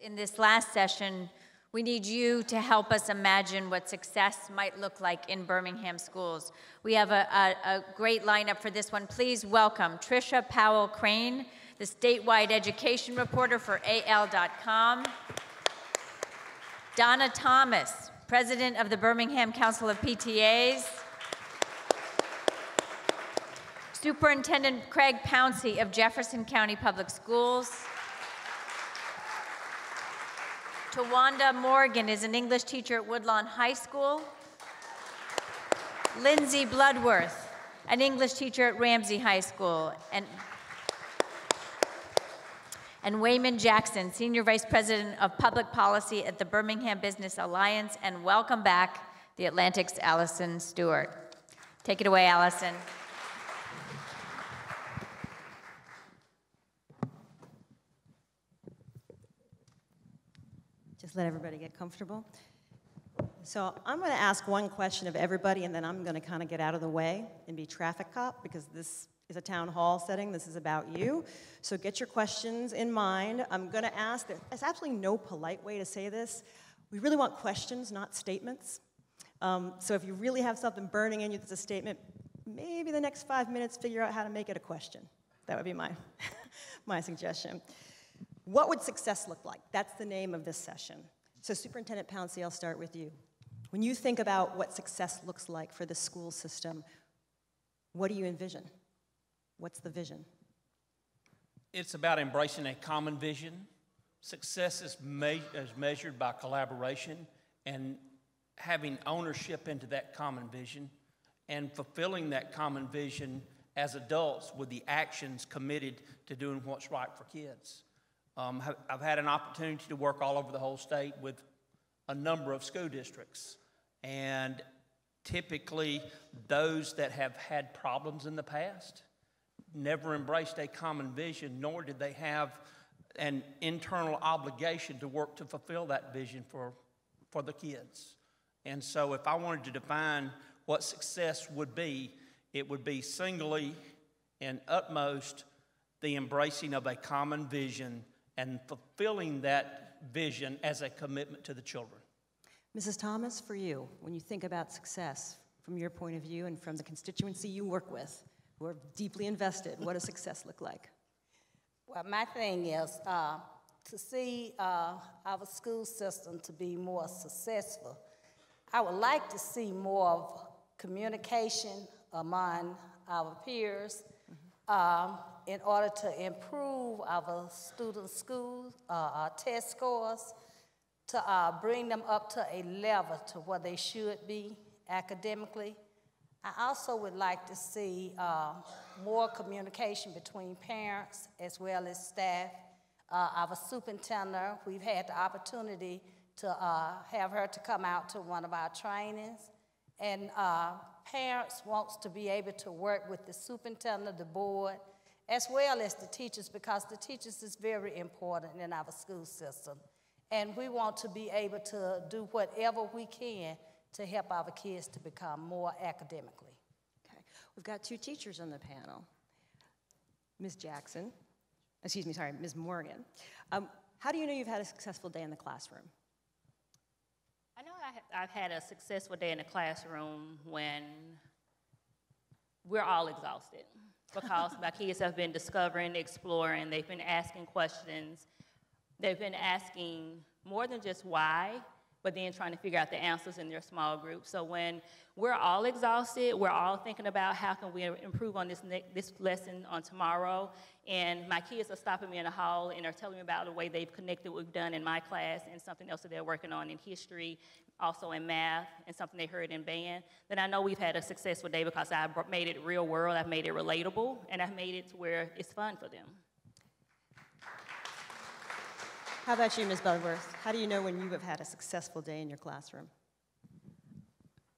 in this last session, we need you to help us imagine what success might look like in Birmingham schools. We have a great lineup for this one. Please welcome Trisha Powell Crain, the statewide education reporter for AL.com. Donna Thomas, president of the Birmingham Council of PTAs. Superintendent Craig Pouncey of Jefferson County Public Schools. Tawanda Morgan is an English teacher at Woodlawn High School. Lindsey Bloodworth, an English teacher at Ramsay High School. And Waymond Jackson, Senior Vice President of Public Policy at the Birmingham Business Alliance. And welcome back, the Atlantic's Alison Stewart. Take it away, Alison. Just let everybody get comfortable. So I'm going to ask one question of everybody, and then I'm going to kind of get out of the way and be traffic cop, because this is a town hall setting. This is about you. So get your questions in mind. I'm going to ask, there's absolutely no polite way to say this. We really want questions, not statements. So if you really have something burning in you that's a statement, maybe the next 5 minutes figure out how to make it a question. That would be my, my suggestion. What would success look like? That's the name of this session. So Superintendent Pouncey, I'll start with you. When you think about what success looks like for the school system, what do you envision? What's the vision? It's about embracing a common vision. Success is measured by collaboration and having ownership into that common vision and fulfilling that common vision as adults with the actions committed to doing what's right for kids. I've had an opportunity to work all over the whole state with a number of school districts, and typically those that have had problems in the past never embraced a common vision, nor did they have an internal obligation to work to fulfill that vision for the kids. And so if I wanted to define what success would be, it would be singly and utmost the embracing of a common vision and fulfilling that vision as a commitment to the children. Mrs. Thomas, for you, when you think about success from your point of view and from the constituency you work with, who are deeply invested, what does success look like? Well, my thing is to see our school system to be more successful. I would like to see more of communication among our peers, in order to improve our students' schools, our test scores, to bring them up to a level to where they should be academically. I also would like to see more communication between parents as well as staff. Our superintendent, we've had the opportunity to have her to come out to one of our trainings, and parents wants to be able to work with the superintendent, the board, as well as the teachers, because the teachers is very important in our school system. And we want to be able to do whatever we can to help our kids to become more academically. Okay, we've got two teachers on the panel. Ms. Jackson, excuse me, sorry, Ms. Morgan. How do you know you've had a successful day in the classroom? I know I've had a successful day in the classroom when we're all exhausted, because my kids have been discovering, exploring, they've been asking questions, they've been asking more than just why, but then trying to figure out the answers in their small groups. So when we're all exhausted, we're all thinking about how can we improve on this lesson on tomorrow, and my kids are stopping me in the hall and are telling me about the way they've connected what we've done in my class and something else that they're working on in history, also in math, and something they heard in band, then I know we've had a successful day because I've made it real world, I've made it relatable, and I've made it to where it's fun for them. How about you, Ms. Bloodworth? How do you know when you have had a successful day in your classroom?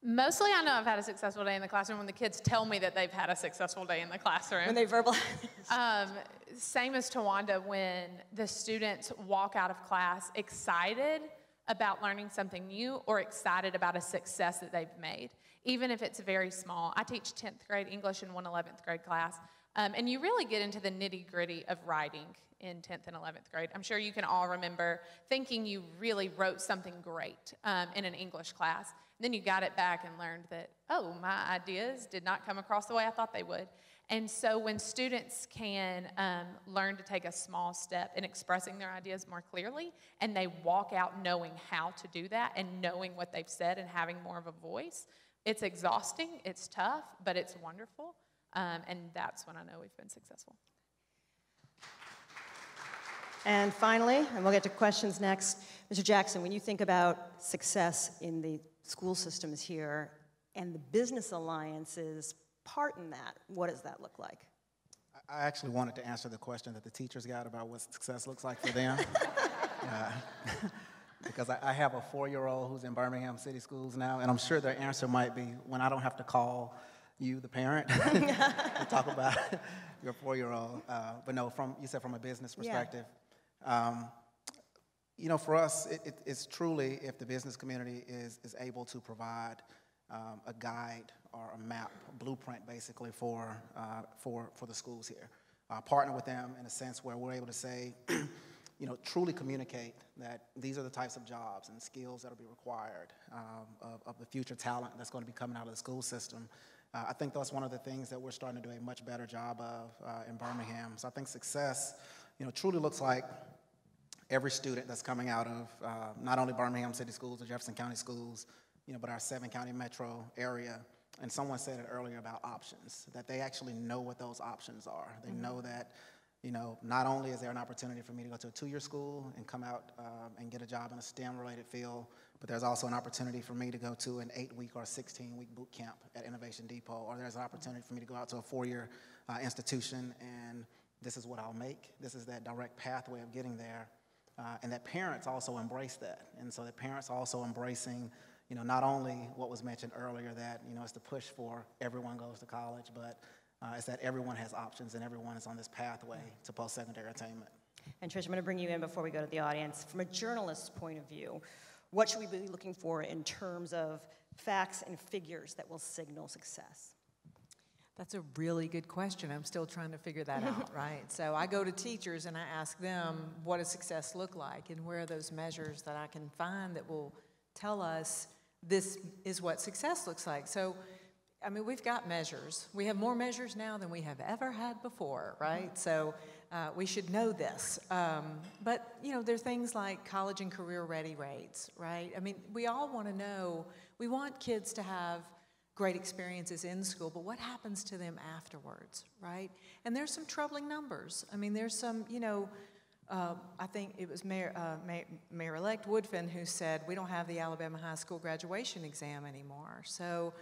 Mostly I know I've had a successful day in the classroom when the kids tell me that they've had a successful day in the classroom. When they verbalize. Same as Tawanda, when the students walk out of class excited about learning something new or excited about a success that they've made, even if it's very small. I teach 10th grade English in one 11th grade class. And you really get into the nitty-gritty of writing in 10th and 11th grade. I'm sure you can all remember thinking you really wrote something great in an English class. Then you got it back and learned that, oh, my ideas did not come across the way I thought they would. And so when students can learn to take a small step in expressing their ideas more clearly, and they walk out knowing how to do that and knowing what they've said and having more of a voice, it's exhausting, it's tough, but it's wonderful. And that's when I know we've been successful. And finally, and we'll get to questions next, Mr. Jackson, when you think about success in the school systems here and the business alliances part in that, what does that look like? I actually wanted to answer the question that the teachers got about what success looks like for them. Because I have a 4-year-old who's in Birmingham City Schools now, and I'm sure their answer might be when I don't have to call you, the parent, to talk about your 4-year-old. But no, you said from a business perspective. Yeah. You know, for us, it's truly if the business community is able to provide a guide or a map, a blueprint basically for the schools here. Partner with them in a sense where we're able to say, you know, truly communicate that these are the types of jobs and skills that will be required of the future talent that's going to be coming out of the school system. I think that's one of the things that we're starting to do a much better job of in Birmingham. So I think success, you know, truly looks like every student that's coming out of not only Birmingham City Schools or Jefferson County Schools, you know, but our 7-county metro area. And someone said it earlier about options, that they actually know what those options are. They know that, you know, not only is there an opportunity for me to go to a 2-year school and come out and get a job in a STEM-related field, but there's also an opportunity for me to go to an 8-week or 16-week boot camp at Innovation Depot, or there's an opportunity for me to go out to a 4-year institution, and this is what I'll make. This is that direct pathway of getting there, and that parents also embrace that. And so that parents also embracing, you know, not only what was mentioned earlier that, you know, it's the push for everyone goes to college, but it's that everyone has options and everyone is on this pathway to post-secondary attainment. And Trisha, I'm going to bring you in before we go to the audience. From a journalist's point of view, what should we be looking for in terms of facts and figures that will signal success? That's a really good question. I'm still trying to figure that out, right? So I go to teachers and I ask them, what does success look like? And where are those measures that I can find that will tell us this is what success looks like? So, I mean, we've got measures. We have more measures now than we have ever had before, right? So we should know this. But, you know, there are things like college and career ready rates, right? I mean, we all want to know, we want kids to have great experiences in school, but what happens to them afterwards, right? And there's some troubling numbers. I mean, there's some, you know, I think it was Mayor-elect Woodfin who said, we don't have the Alabama high school graduation exam anymore. So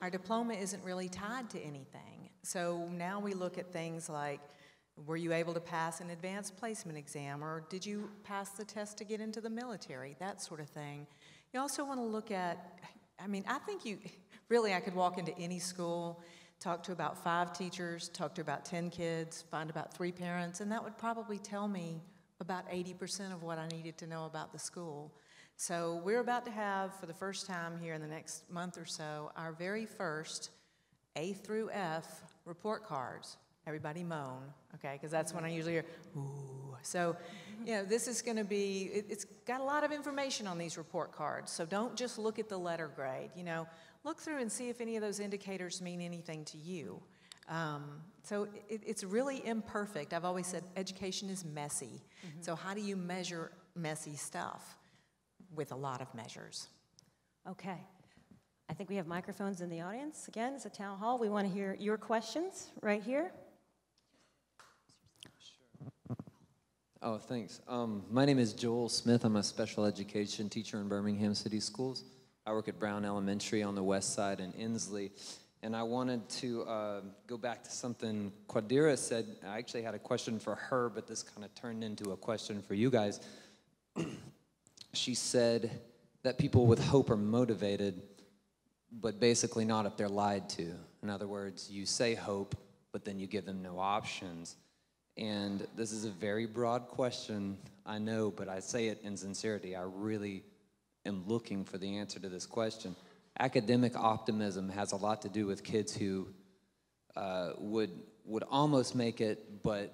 our diploma isn't really tied to anything. So now we look at things like, were you able to pass an advanced placement exam, or did you pass the test to get into the military, that sort of thing. You also want to look at, I mean, I think I could walk into any school, talk to about 5 teachers, talk to about 10 kids, find about 3 parents, and that would probably tell me about 80% of what I needed to know about the school. So we're about to have, for the first time here in the next month or so, our very first A through F report cards. Everybody moan, okay, because that's when I usually hear, ooh. So, you know, this is going to be, it's got a lot of information on these report cards, so don't just look at the letter grade, you know. Look through and see if any of those indicators mean anything to you. So it's really imperfect. I've always said education is messy. So how do you measure messy stuff? With a lot of measures. Okay. I think we have microphones in the audience. Again, it's a town hall. We want to hear your questions right here. Oh, thanks. My name is Joel Smith. I'm a special education teacher in Birmingham City Schools. I work at Brown Elementary on the west side in Inslee. And I wanted to go back to something Quadira said. I actually had a question for her, but this kind of turned into a question for you guys. She said that people with hope are motivated, but basically not if they're lied to. In other words, you say hope, but then you give them no options. And this is a very broad question, I know, but I say it in sincerity. I really am looking for the answer to this question. Academic optimism has a lot to do with kids who would would almost make it, but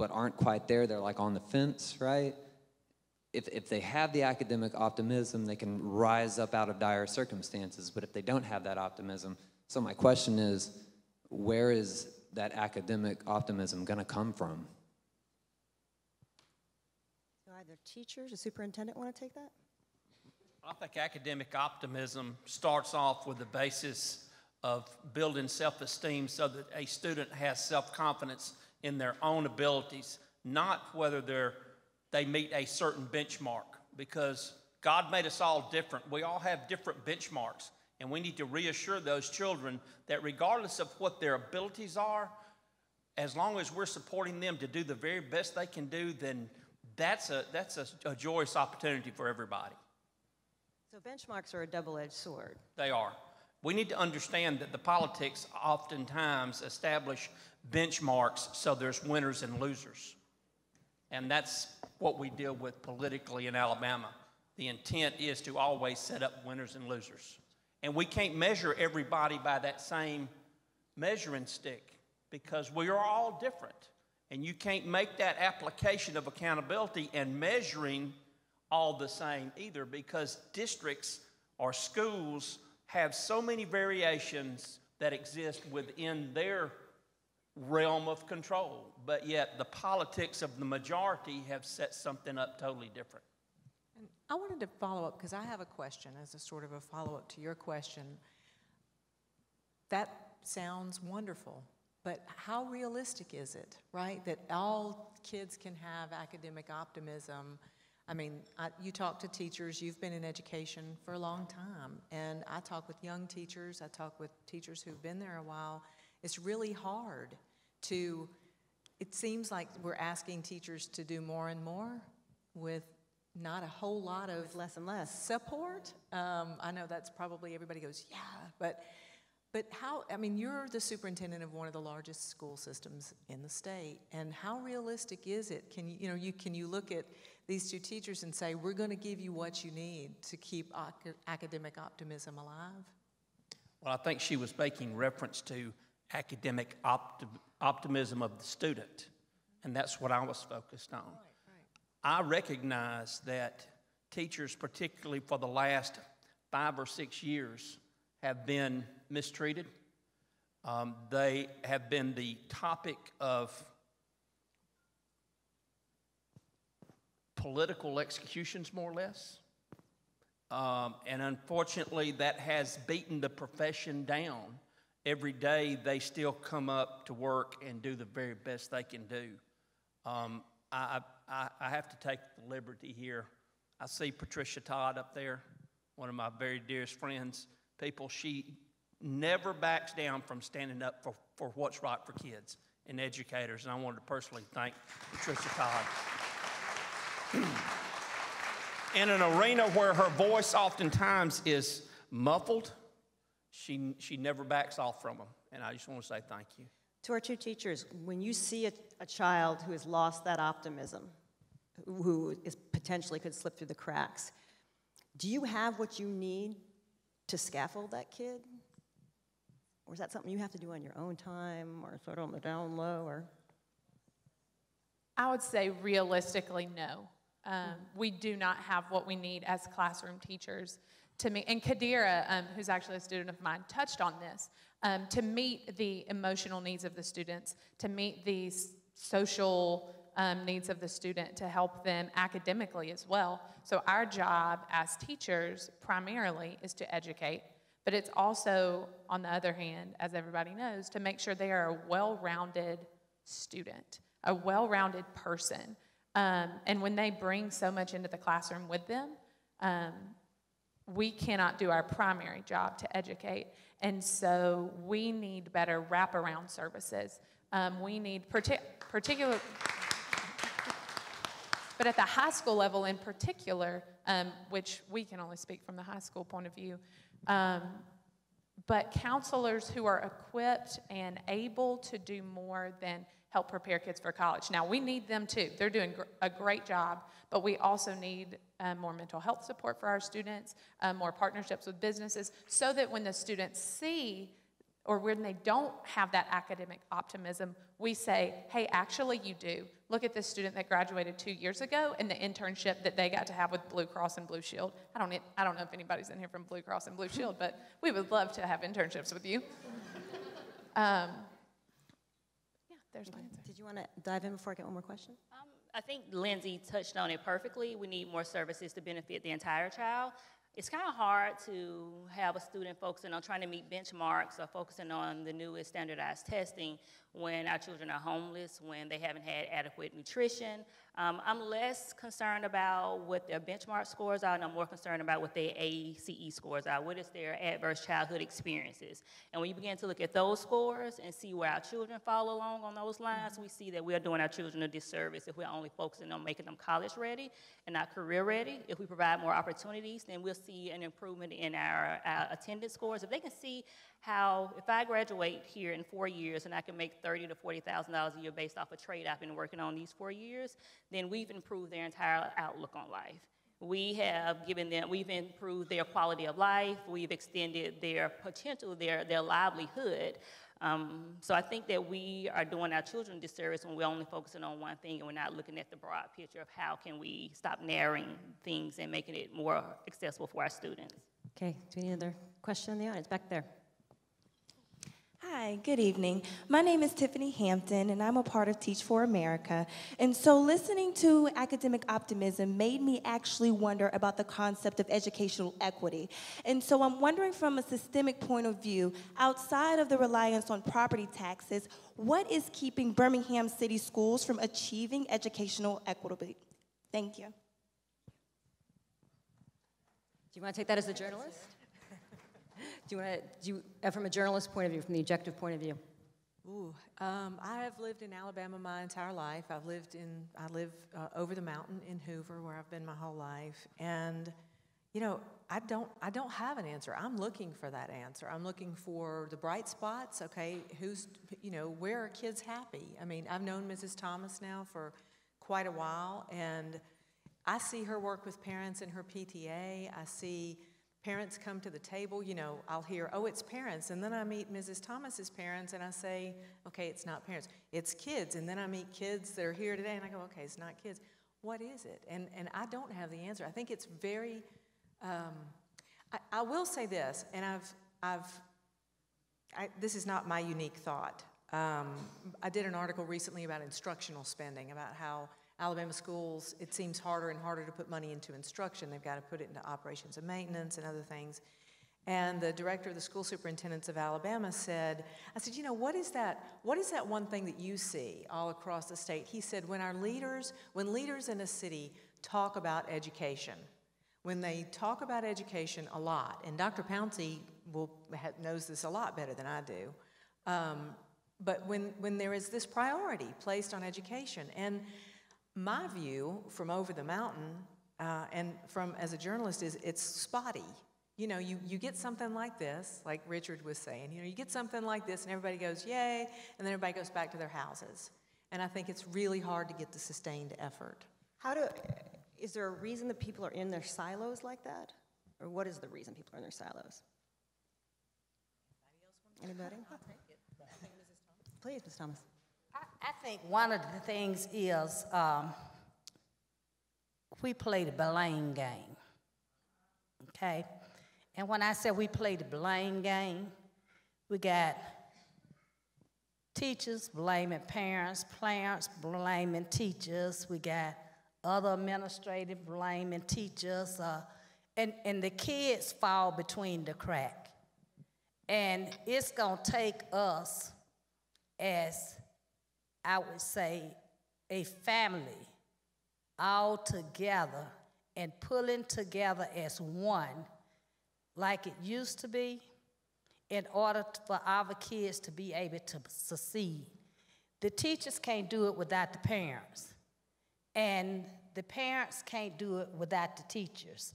aren't quite there. They're like on the fence, right? If they have the academic optimism, they can rise up out of dire circumstances. But if they don't have that optimism, so my question is, where is that academic optimism going to come from? So either teachers or superintendent want to take that? I think academic optimism starts off with the basis of building self-esteem so that a student has self-confidence in their own abilities, not whether they meet a certain benchmark, because God made us all different. We all have different benchmarks, and we need to reassure those children that regardless of what their abilities are, as long as we're supporting them to do the very best they can do, then that's a joyous opportunity for everybody. So benchmarks are a double-edged sword. They are. We need to understand that the politics oftentimes establish benchmarks so there's winners and losers. And that's what we deal with politically in Alabama. The intent is to always set up winners and losers. And we can't measure everybody by that same measuring stick because we are all different. And you can't make that application of accountability and measuring all the same either, because districts or schools have so many variations that exist within their realm of control, but yet the politics of the majority have set something up totally different. And I wanted to follow up, because I have a question as a sort of a follow-up to your question. That sounds wonderful, but how realistic is it, right, that all kids can have academic optimism? I mean, you talk to teachers, you've been in education for a long time, and I talk with young teachers, I talk with teachers who've been there a while. It's really hard to, it seems like we're asking teachers to do more and more with not a whole lot of With less and less support. I know that's probably, everybody goes, yeah, but how, I mean, you're the superintendent of one of the largest school systems in the state, and how realistic is it? Can you look at these two teachers and say, we're going to give you what you need to keep academic optimism alive? Well, I think she was making reference to academic optimism of the student, and that's what I was focused on. Right. I recognize that teachers, particularly for the last 5 or 6 years, have been mistreated. They have been the topic of political executions, more or less. And unfortunately, that has beaten the profession down. Every day, they still come up to work and do the very best they can do. I have to take the liberty here. I see Trisha Todd up there, one of my very dearest friends. People, she never backs down from standing up for what's right for kids and educators, and I wanted to personally thank Trisha Todd. In an arena where her voice oftentimes is muffled, she never backs off from them, and I just want to say thank you. To our two teachers, when you see a child who has lost that optimism, who is potentially could slip through the cracks, do you have what you need to scaffold that kid? Or is that something you have to do on your own time or sort of on the down low? Or I would say realistically, no. We do not have what we need as classroom teachers to meet, and Kadira, who's actually a student of mine, touched on this, to meet the emotional needs of the students, to meet the social needs of the student, to help them academically as well. So our job as teachers primarily is to educate, but it's also, on the other hand, as everybody knows, to make sure they are a well-rounded student, a well-rounded person. And when they bring so much into the classroom with them, we cannot do our primary job to educate. And so we need better wraparound services. We need particular, but at the high school level in particular, which we can only speak from the high school point of view, but counselors who are equipped and able to do more than help prepare kids for college. Now, we need them too. They're doing a great job, but we also need more mental health support for our students, more partnerships with businesses, so that when the students see or when they don't have that academic optimism, we say, hey, actually you do. Look at this student that graduated 2 years ago and the internship that they got to have with Blue Cross and Blue Shield. I don't know if anybody's in here from Blue Cross and Blue Shield, but we would love to have internships with you. Yeah, there's my answer. Did you want to dive in before I get one more question? I think Lindsey touched on it perfectly. We need more services to benefit the entire child. It's kind of hard to have a student focusing on trying to meet benchmarks or focusing on the newest standardized testing when our children are homeless, when they haven't had adequate nutrition. I'm less concerned about what their benchmark scores are, and I'm more concerned about what their ACE scores are. What is their adverse childhood experiences? And when you begin to look at those scores and see where our children fall along on those lines, we see that we're doing our children a disservice if we're only focusing on making them college ready and not career ready. If we provide more opportunities, then we'll see an improvement in our attendance scores. If they can see how, if I graduate here in 4 years and I can make $30,000 to $40,000 a year based off a trade I've been working on these 4 years, then we've improved their entire outlook on life. We've improved their quality of life, we've extended their potential, their livelihood. So I think that we are doing our children a disservice when we're only focusing on one thing and we're not looking at the broad picture of how can we stop narrowing things and making it more accessible for our students. Okay, do we need another question in the audience? Back there. Hi, good evening. My name is Tiffany Hampton, and I'm a part of Teach for America. And so listening to academic optimism made me actually wonder about the concept of educational equity. And so I'm wondering from a systemic point of view, outside of the reliance on property taxes, what is keeping Birmingham City Schools from achieving educational equity? Thank you. Do you want to take that as a journalist? From a journalist point of view, from the objective point of view? Ooh, I have lived in Alabama my entire life. I live over the mountain in Hoover, where I've been my whole life. And, you know, I don't have an answer. I'm looking for that answer. I'm looking for the bright spots. Okay, where are kids happy? I mean, I've known Mrs. Thomas now for quite a while, and I see her work with parents in her PTA. I see parents come to the table, I'll hear, oh, it's parents. And then I meet Mrs. Thomas's parents and I say, okay, it's not parents, it's kids. And then I meat kids that are here today and I go, okay, it's not kids. What is it? And I don't have the answer. I think it's very, I will say this, and this is not my unique thought. I did an article recently about instructional spending, about how Alabama schools, it seems harder and harder to put money into instruction. They've got to put it into operations and maintenance and other things. And the director of the school superintendents of Alabama said, I said, what is that one thing that you see all across the state? He said, when leaders in a city talk about education, when they talk about education a lot, and Dr. Pouncey knows this a lot better than I do, but when there is this priority placed on education, and my view from over the mountain and from as a journalist is it's spotty. You get something like this, like Richard was saying, you get something like this and everybody goes, yay, and then everybody goes back to their houses. And I think it's really hard to get the sustained effort. Is there a reason that people are in their silos like that? Or what is the reason people are in their silos? Anybody? Please, Ms. Thomas. I think one of the things is we play the blame game, okay? And when I say we play the blame game, we got teachers blaming parents, parents blaming teachers, we got other administrators blaming teachers, and the kids fall between the crack. And it's gonna take us as, I would say, a family all together and pulling together as one like it used to be in order for our kids to be able to succeed. The teachers can't do it without the parents, and the parents can't do it without the teachers.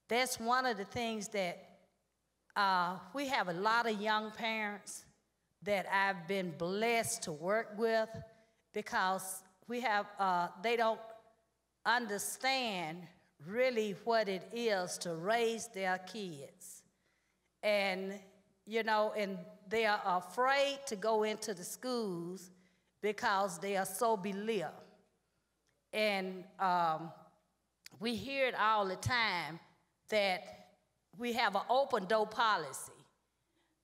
That's one of the things that we have a lot of young parents that I've been blessed to work with, because we have, they don't understand really what it is to raise their kids. And you know, and they are afraid to go into the schools because they are so believed. And we hear it all the time that we have an open door policy.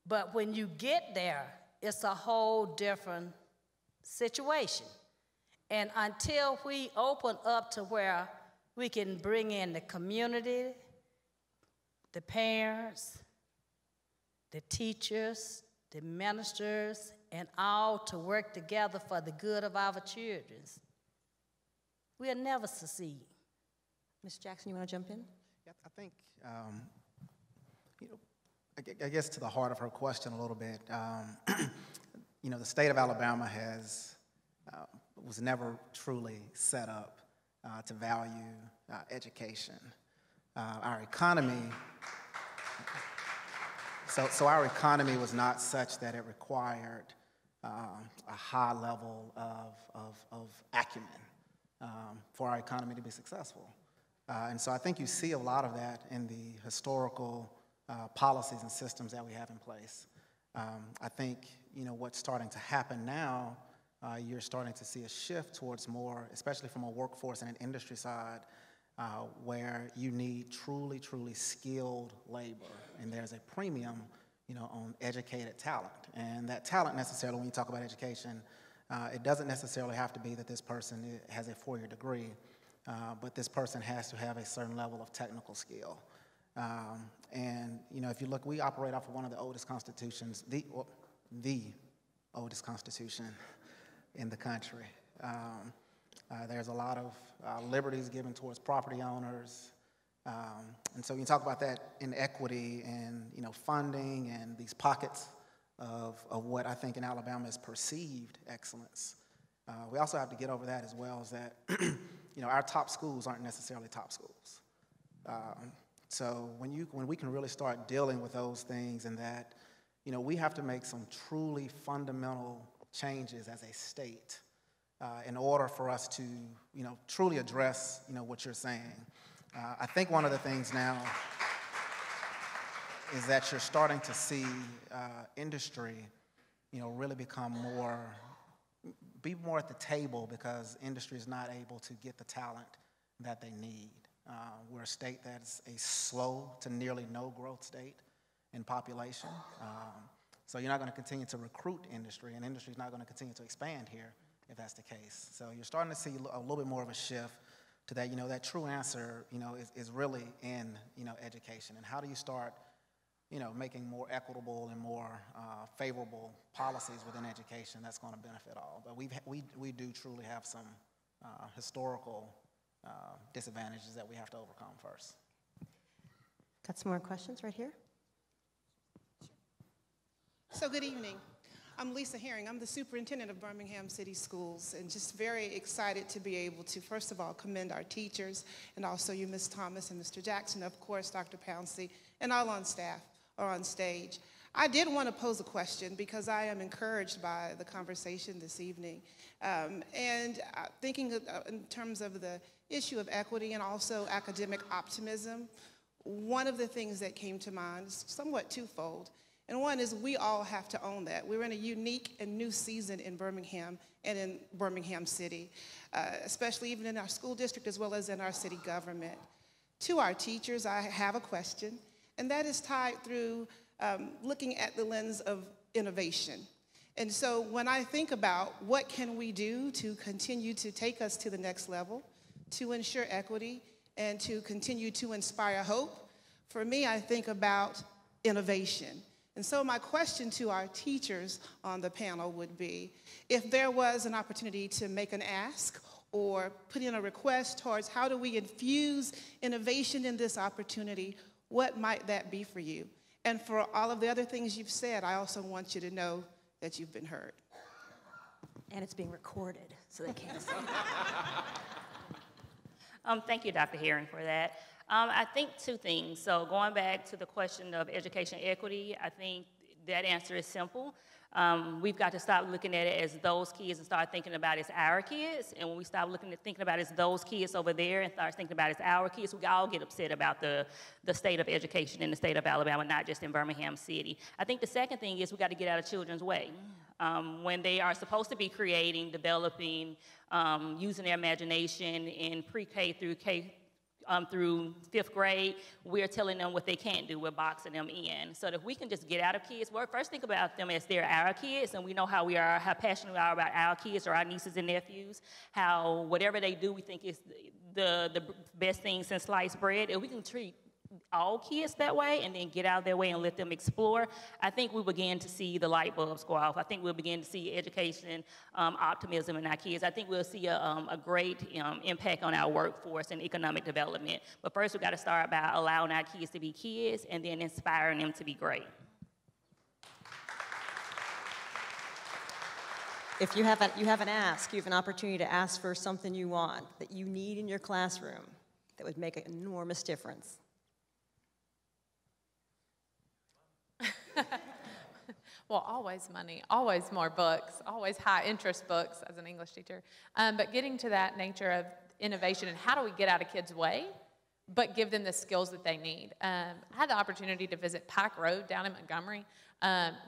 But when you get there, it's a whole different situation. And until we open up to where we can bring in the community, the parents, the teachers, the ministers, and all to work together for the good of our children, we'll never succeed. Ms. Jackson, you want to jump in? Yeah, I think, you know, I guess to the heart of her question a little bit, you know, the state of Alabama was never truly set up to value education. Our economy, so our economy was not such that it required a high level of acumen for our economy to be successful. And so I think you see a lot of that in the historical policies and systems that we have in place. I think, you know, what's starting to happen now, you're starting to see a shift towards more, especially from a workforce and an industry side, where you need truly, truly skilled labor. And there's a premium, you know, on educated talent. And that talent necessarily, when you talk about education, it doesn't necessarily have to be that this person has a 4-year degree, but this person has to have a certain level of technical skill. And, you know, if you look, we operate off of one of the oldest constitutions, the oldest constitution in the country. There's a lot of liberties given towards property owners. And so you can talk about that inequity and, you know, funding and these pockets of what I think in Alabama is perceived excellence. We also have to get over that as well, is that, you know, our top schools aren't necessarily top schools. So when we can really start dealing with those things, and that, you know, we have to make some truly fundamental changes as a state in order for us to, you know, truly address, you know, what you're saying. I think one of the things now is that you're starting to see industry, you know, really be more at the table, because industry is not able to get the talent that they need. We're a state that's a slow to nearly no growth state in population. So you're not going to continue to recruit industry, and industry is not going to continue to expand here if that's the case. So you're starting to see a little bit more of a shift to that. You know, that true answer, you know, is really in, you know, education. And how do you start, you know, making more equitable and more favorable policies within education that's going to benefit all. But we do truly have some historical disadvantages that we have to overcome first. Got some more questions right here? So good evening. I'm Lisa Herring. I'm the superintendent of Birmingham City Schools, and just very excited to be able to, first of all, commend our teachers, and also you, Ms. Thomas and Mr. Jackson, of course, Dr. Pouncey, and all on staff or on stage. I did want to pose a question because I am encouraged by the conversation this evening. Thinking in terms of the issue of equity and also academic optimism, one of the things that came to mind is somewhat twofold. And one is we all have to own that. We're in a unique and new season in Birmingham and in Birmingham City, especially even in our school district as well as in our city government. To our teachers, I have a question, and that is tied through looking at the lens of innovation. And so when I think about what can we do to continue to take us to the next level, to ensure equity, and to continue to inspire hope, for me, I think about innovation. And so my question to our teachers on the panel would be, if there was an opportunity to make an ask or put in a request towards how do we infuse innovation in this opportunity, what might that be for you? And for all of the other things you've said, I also want you to know that you've been heard. And it's being recorded, so they can't see. Thank you, Dr. Herring, for that. I think two things. So going back to the question of education equity, I think that answer is simple. We've got to stop looking at it as those kids and start thinking about it as our kids. And when we stop thinking about it as those kids over there and start thinking about it as our kids, we all get upset about the state of education in the state of Alabama, not just in Birmingham City. I think the second thing is we got to get out of children's way. When they are supposed to be creating, developing, using their imagination in pre-K through through 5th grade, we're telling them what they can't do. We're boxing them in. So that if we can just get out of kids, well, first think about them as they're our kids, and we know how passionate we are about our kids or our nieces and nephews, how whatever they do, we think is the best thing since sliced bread. If we can treat all kids that way and then get out of their way and let them explore, I think we'll begin to see the light bulbs go off. I think we'll begin to see education, optimism in our kids. I think we'll see a great impact on our workforce and economic development. But first, we've got to start by allowing our kids to be kids and then inspiring them to be great. If you haven't asked, you have an opportunity to ask for something you want, that you need in your classroom, that would make an enormous difference. Well, always money, always more books, always high interest books as an English teacher. But getting to that nature of innovation and how do we get out of kids' way, but give them the skills that they need. I had the opportunity to visit Pike Road down in Montgomery.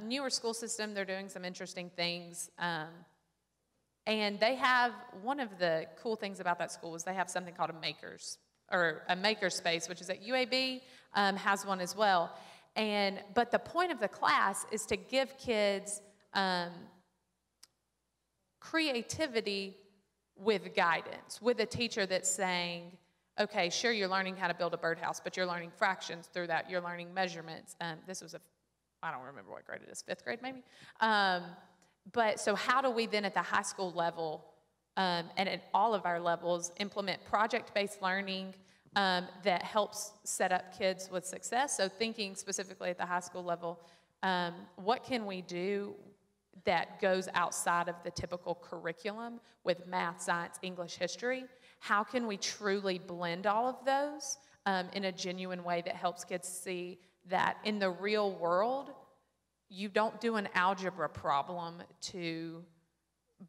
Newer school system, they're doing some interesting things. And they have, one of the cool things about that school is they have something called a maker space, which is at UAB, has one as well. But the point of the class is to give kids creativity with guidance, with a teacher that's saying, okay, sure, you're learning how to build a birdhouse, but you're learning fractions through that. You're learning measurements. This was I don't remember what grade it is, 5th grade maybe. But so how do we then at the high school level and at all of our levels implement project-based learning that helps set up kids with success? So thinking specifically at the high school level, what can we do that goes outside of the typical curriculum with math, science, English, history? How can we truly blend all of those in a genuine way that helps kids see that in the real world, you don't do an algebra problem to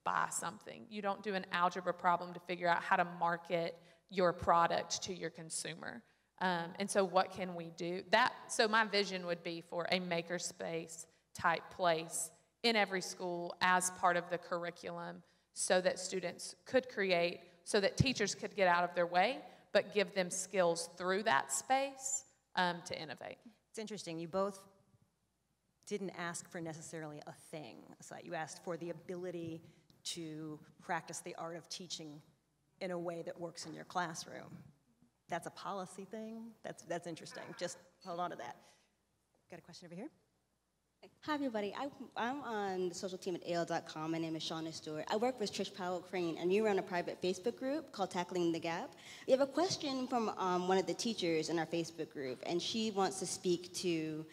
buy something. You don't do an algebra problem to figure out how to market your product to your consumer. And so what can we do? So my vision would be for a makerspace type place in every school as part of the curriculum so that students could create, so that teachers could get out of their way, but give them skills through that space to innovate. It's interesting, you both didn't ask for necessarily a thing. So you asked for the ability to practice the art of teaching in a way that works in your classroom. That's a policy thing. That's interesting. Just hold on to that. Got a question over here? Hi, everybody. I'm on the social team at AL.com. My name is Shauna Stewart. I work with Trisha, Powell, Crain, and you run a private Facebook group called Tackling the Gap. We have a question from one of the teachers in our Facebook group, and she wants to speak to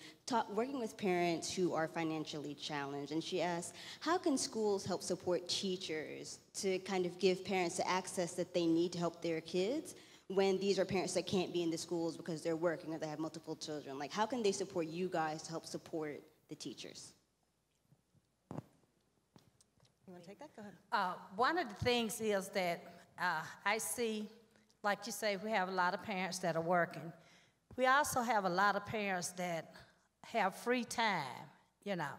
working with parents who are financially challenged. And she asks, how can schools help support teachers to kind of give parents the access that they need to help their kids when these are parents that can't be in the schools because they're working or they have multiple children? Like, how can they support you guys to help support the teachers? You want to take that? Go ahead. One of the things is that I see, like you say, we have a lot of parents that are working. We also have a lot of parents that have free time, you know.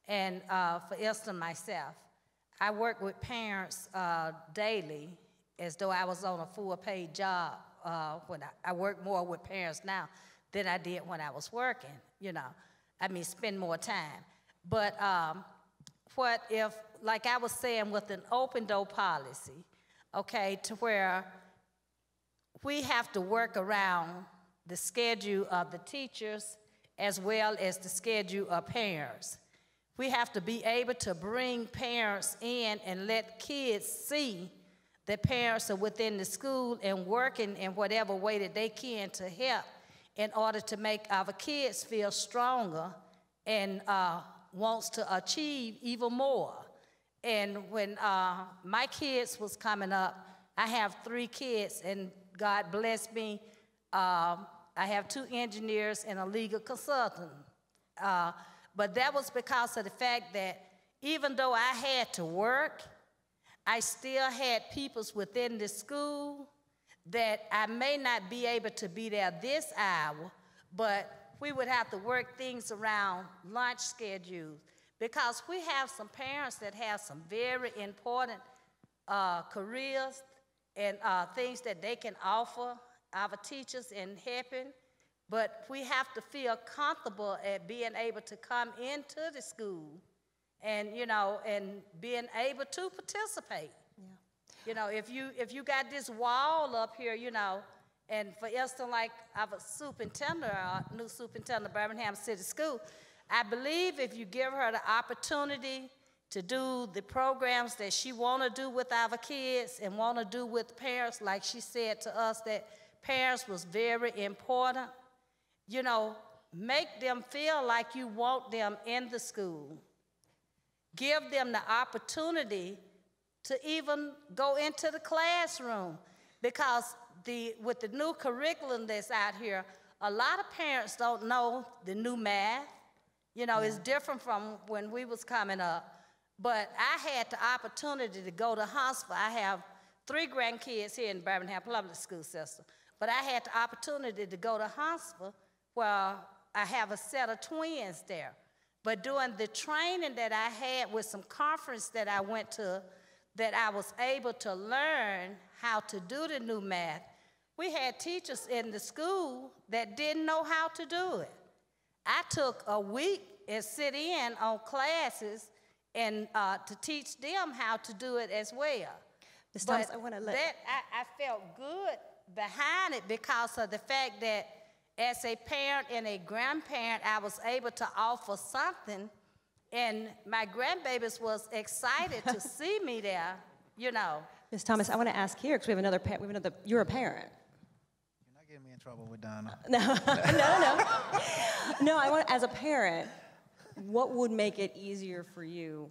And for instance, myself, I work with parents daily as though I was on a full-paid job. When I work more with parents now than I did when I was working, you know. I mean, spend more time. But what if, like I was saying, with an open door policy, okay, to where we have to work around the schedule of the teachers as well as the schedule of parents. We have to be able to bring parents in and let kids see that parents are within the school and working in whatever way that they can to help in order to make our kids feel stronger and wants to achieve even more. And when my kids was coming up, I have 3 kids, and God blessed me. I have 2 engineers and a legal consultant. But that was because of the fact that even though I had to work, I still had peoples within the school that I may not be able to be there this hour, but we would have to work things around lunch schedules, because we have some parents that have some very important careers and things that they can offer our teachers in helping, but we have to feel comfortable at being able to come into the school and, you know, and being able to participate. Yeah. You know, if you got this wall up here, you know, and for instance, like our superintendent, our new superintendent of Birmingham City School, I believe if you give her the opportunity to do the programs that she want to do with our kids and want to do with parents, like she said to us that parents was very important, you know, make them feel like you want them in the school. Give them the opportunity to even go into the classroom, because with the new curriculum that's out here, a lot of parents don't know the new math. You know, it's different from when we was coming up. But I had the opportunity to go to Huntsville. I have 3 grandkids here in Birmingham Public School System. But I had the opportunity to go to Huntsville, where I have a set of twins there. But during the training that I had with some conference that I went to, that I was able to learn how to do the new math, we had teachers in the school that didn't know how to do it. I took a week and sit in on classes and to teach them how to do it as well. Ms. Thomas, I want to let... I felt good behind it because of the fact that as a parent and a grandparent, I was able to offer something, and my grandbabies was excited to see me there, you know. Ms. Thomas, I want to ask here, because we have another, you're a parent. You're not getting me in trouble with Donna. No. No, I want, as a parent, what would make it easier for you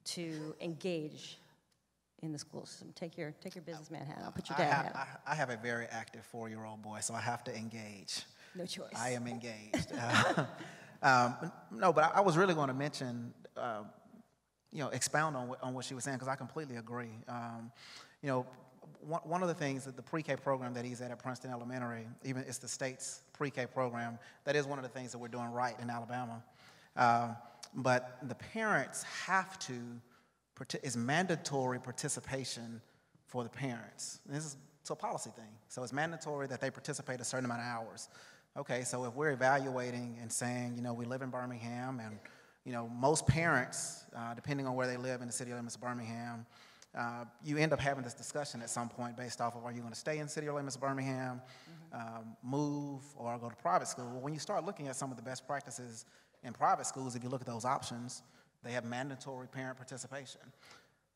to engage in the school system? Take your businessman hat. I'll put your dad hat on. I have a very active 4-year-old boy, so I have to engage. No choice. I am engaged. No, but I was really going to mention, you know, expound on what she was saying, because I completely agree. You know, one of the things that the pre-K program that he's at Princeton Elementary, even it's the state's pre-K program, that is one of the things that we're doing right in Alabama. But the parents have to, it's mandatory participation for the parents. It's a policy thing. So it's mandatory that they participate a certain amount of hours. Okay, so if we're evaluating and saying, you know, we live in Birmingham, and, you know, most parents, depending on where they live in the city limits of Birmingham, you end up having this discussion at some point based off of, are you going to stay in city limits of Birmingham, move, or go to private school? Well, when you start looking at some of the best practices in private schools, if you look at those options, they have mandatory parent participation.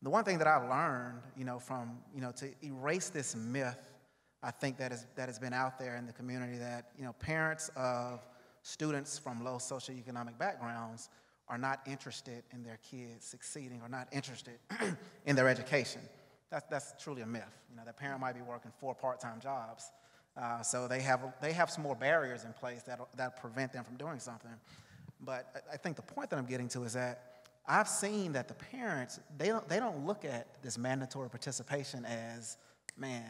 The one thing that I've learned, you know, from, you know, to erase this myth, I think that has been out there in the community, that, you know, parents of students from low socioeconomic backgrounds are not interested in their kids succeeding, or not interested in their education. That's truly a myth. You know, the parent might be working 4 part-time jobs, so they have some more barriers in place that prevent them from doing something. But I think the point that I'm getting to is that I've seen that the parents, they don't look at this mandatory participation as, man,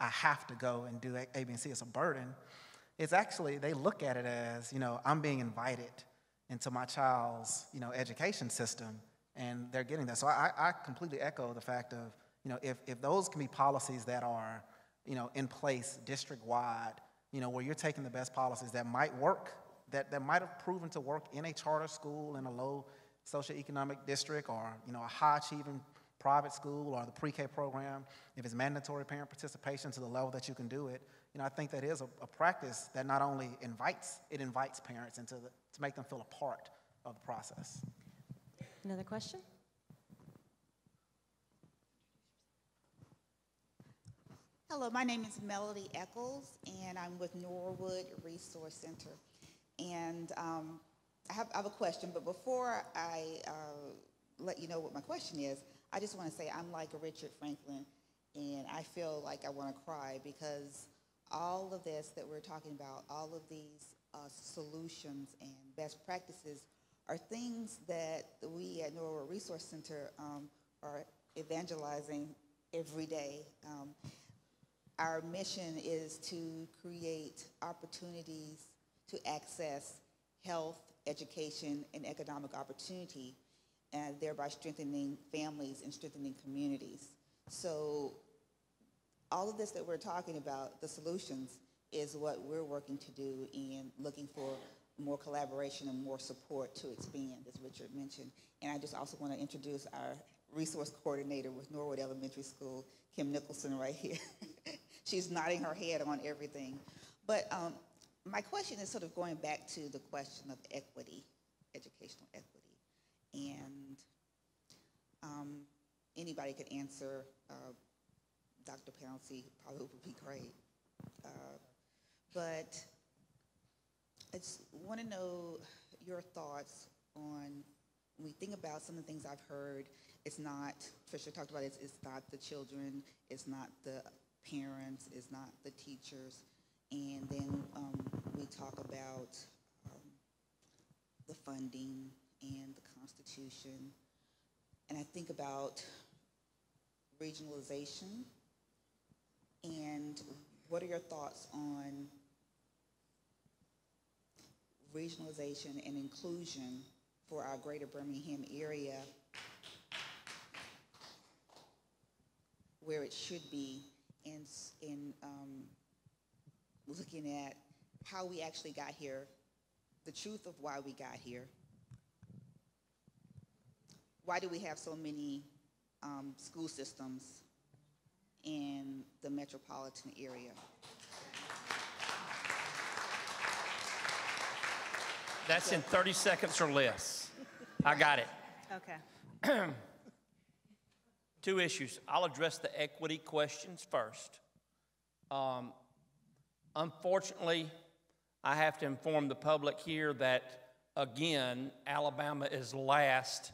I have to go and do A, B, and C. It's a burden. It's actually, they look at it as, you know, I'm being invited into my child's, you know, education system, and they're getting that. So I completely echo the fact of, you know, if those can be policies that are, you know, in place district-wide, you know, where you're taking the best policies that might work, that might have proven to work in a charter school in a low socioeconomic district, or, you know, a high-achieving private school, or the pre-K program, if it's mandatory parent participation to the level that you can do it, you know, I think that is a practice that not only invites parents to make them feel a part of the process. Another question? Hello, my name is Melody Eccles, and I'm with Norwood Resource Center. And I have a question, but before I let you know what my question is, I just want to say I'm like a Richard Franklin, and I feel like I want to cry, because all of this that we're talking about, all of these solutions and best practices are things that we at Norwood Resource Center are evangelizing every day. Our mission is to create opportunities to access health, education, and economic opportunity, and thereby strengthening families and strengthening communities. So all of this that we're talking about, the solutions, is what we're working to do and looking for more collaboration and more support to expand, as Richard mentioned. And I just also want to introduce our resource coordinator with Norwood Elementary School, Kim Nicholson, right here. She's nodding her head on everything. But my question is sort of going back to the question of equity, educational equity. And anybody could answer. Dr. Pouncey probably would be great. But I just want to know your thoughts on, when we think about some of the things I've heard, it's not, Trisha talked about it's not the children, it's not the parents, it's not the teachers, and then we talk about the funding and the Constitution, and I think about regionalization, and what are your thoughts on regionalization and inclusion for our greater Birmingham area, where it should be, and looking at how we actually got here, the truth of why we got here. Why do we have so many school systems in the metropolitan area? That's in 30 seconds or less. I got it. Okay. Two issues. I'll address the equity questions first. Unfortunately, I have to inform the public here that, again, Alabama is last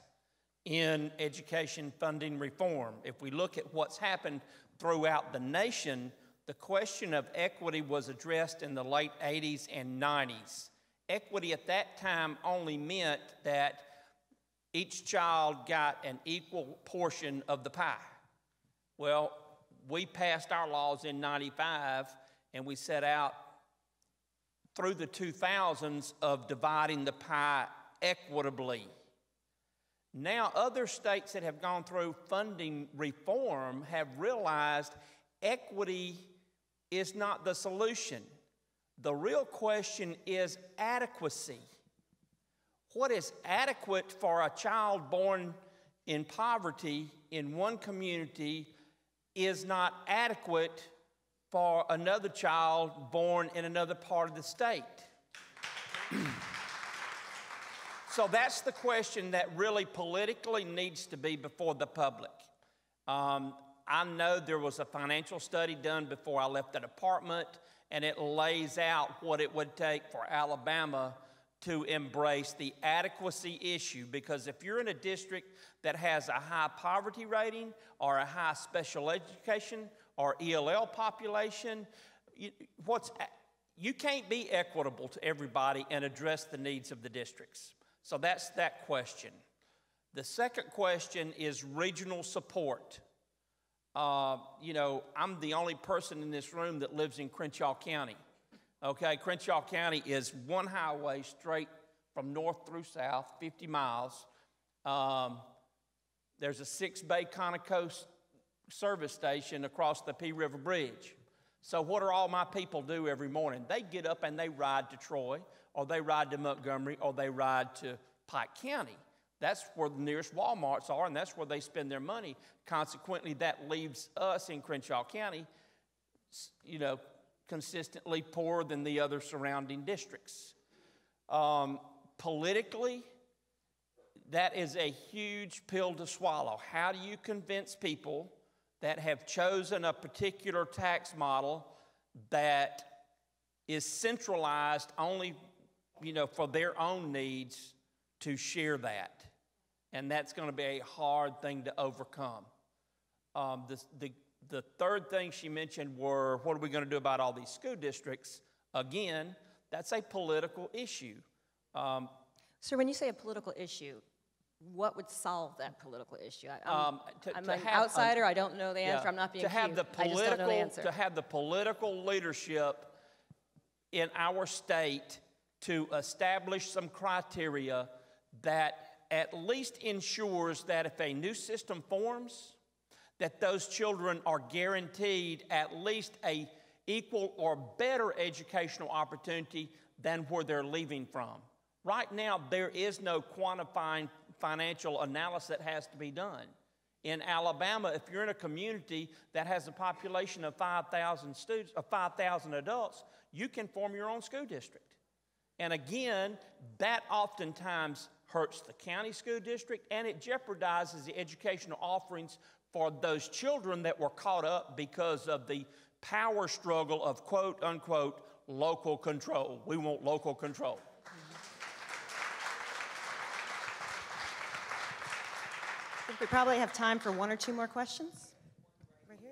in education funding reform. If we look at what's happened throughout the nation, the question of equity was addressed in the late 80s and 90s. Equity at that time only meant that each child got an equal portion of the pie. Well, we passed our laws in 95, and we set out through the 2000s of dividing the pie equitably. Now, other states that have gone through funding reform have realized equity is not the solution. The real question is adequacy. What is adequate for a child born in poverty in one community is not adequate for another child born in another part of the state. So that's the question that really politically needs to be before the public. I know there was a financial study done before I left the department, and it lays out what it would take for Alabama to embrace the adequacy issue, because if you're in a district that has a high poverty rating or a high special education or ELL population, you can't be equitable to everybody and address the needs of the districts. So that's that question. The second question is regional support. I'm the only person in this room that lives in Crenshaw County. Okay, Crenshaw County is one highway straight from north through south, 50 miles. There's a 6-bay Conoco service station across the Pea River Bridge. So what do all my people do every morning? They get up and they ride to Troy, or they ride to Montgomery, or they ride to Pike County. That's where the nearest Walmarts are, and that's where they spend their money. Consequently, that leaves us in Crenshaw County, consistently poorer than the other surrounding districts. Politically, that is a huge pill to swallow. How do you convince people that have chosen a particular tax model that is centralized only, for their own needs to share that? And that's going to be a hard thing to overcome. The third thing she mentioned were, what are we going to do about all these school districts? Again, that's a political issue. So when you say a political issue, what would solve that political issue? I'm To an have outsider. I don't know the answer. Yeah, I'm not being to have cute. the I just don't know the answer. to have the political leadership in our state to establish some criteria that at least ensures that if a new system forms, that those children are guaranteed at least a equal or better educational opportunity than where they're leaving from. Right now, there is no quantifying financial analysis that has to be done. In Alabama, if you're in a community that has a population of 5,000 students, or 5,000 adults, you can form your own school district. And again, that oftentimes hurts the county school district, and it jeopardizes the educational offerings for those children that were caught up because of the power struggle of quote unquote local control. We want local control. I think we probably have time for one or two more questions. Right here.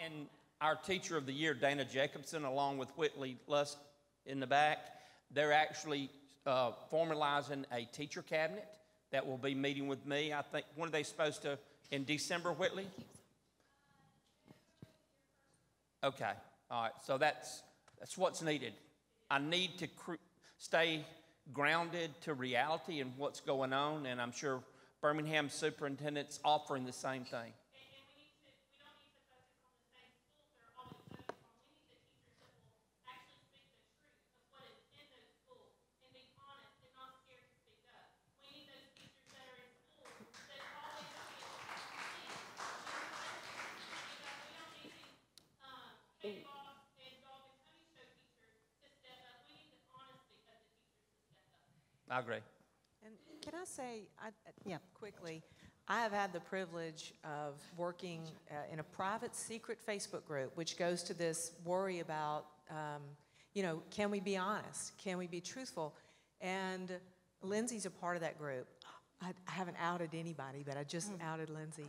And our Teacher of the Year, Dana Jacobson, along with Whitley Lusk in the back, they're actually formalizing a teacher cabinet that will be meeting with me. I think, when are they supposed to, in December, Whitley? Okay, all right, so that's what's needed. I need to stay grounded to reality and what's going on, and I'm sure Birmingham Superintendent's offering the same thing. I agree. And can I say, quickly, I have had the privilege of working in a private, secret Facebook group, which goes to this worry about, can we be honest? Can we be truthful? And Lindsey's a part of that group. I haven't outed anybody, but I just outed Lindsey.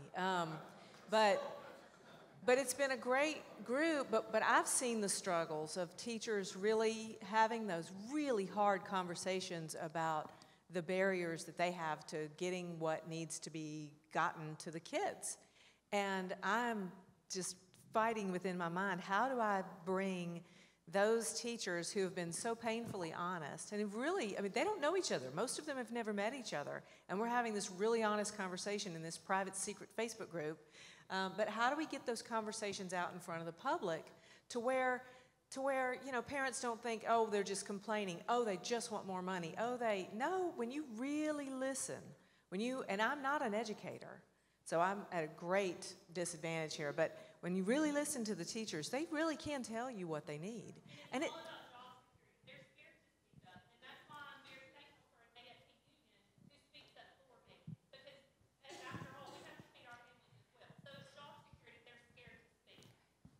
But it's been a great group, but I've seen the struggles of teachers really having those really hard conversations about the barriers that they have to getting what needs to be gotten to the kids. And I'm just fighting within my mind, how do I bring those teachers who have been so painfully honest, and really, they don't know each other. Most of them have never met each other. And we're having this really honest conversation in this private, secret Facebook group. But how do we get those conversations out in front of the public to where parents don't think, oh, they're just complaining, oh, they just want more money, no, when you really listen, and I'm not an educator, so I'm at a great disadvantage here, but when you really listen to the teachers, they really can tell you what they need. And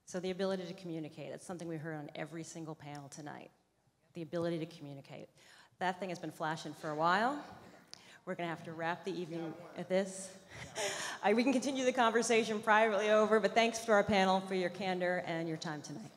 So the ability to communicate, it's something we heard on every single panel tonight. The ability to communicate. That thing has been flashing for a while. We're gonna have to wrap the evening at this. We can continue the conversation privately over, but thanks to our panel for your candor and your time tonight.